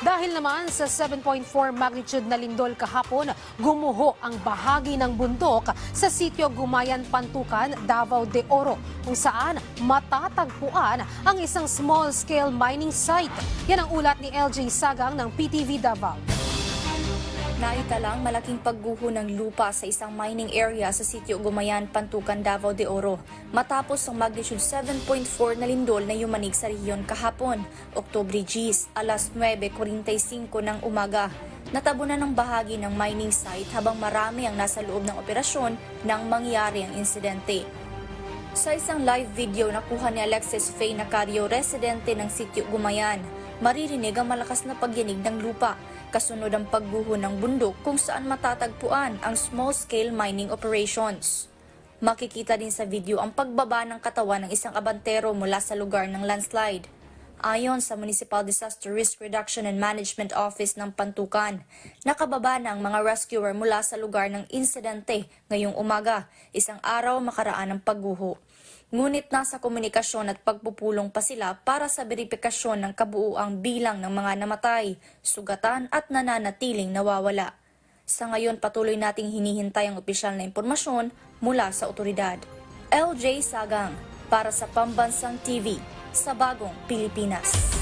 Dahil naman sa 7.4 magnitude na lindol kahapon, gumuho ang bahagi ng bundok sa sitio Gumayan, Pantukan, Davao de Oro, kung saan matatagpuan ang isang small-scale mining site. Yan ang ulat ni LJ Sagang ng PTV Davao. Naitalang malaking pagguho ng lupa sa isang mining area sa sitio Gumayan, Pantukan, Davao de Oro matapos ang magnitude 7.4 na lindol na yumanig sa rehiyon kahapon, Oktubre 10, alas 9:45 ng umaga. Natabunan ng bahagi ng mining site habang marami ang nasa loob ng operasyon nang mangyari ang insidente. Sa isang live video na kuha ni Alexis Faye Nacario, residente ng sitio Gumayan, maririnig ang malakas na pagyanig ng lupa, kasunod ang pagguho ng bundok kung saan matatagpuan ang small-scale mining operations. Makikita din sa video ang pagbaba ng katawan ng isang abantero mula sa lugar ng landslide. Ayon sa Municipal Disaster Risk Reduction and Management Office ng Pantukan, nakababa na ang mga rescuer mula sa lugar ng insidente ngayong umaga, isang araw makaraan ng pagguho. Ngunit nasa komunikasyon at pagpupulong pa sila para sa beripikasyon ng kabuuang bilang ng mga namatay, sugatan at nananatiling nawawala. Sa ngayon patuloy nating hinihintay ang opisyal na impormasyon mula sa otoridad. LJ Sagang para sa Pambansang TV sa Bagong Pilipinas.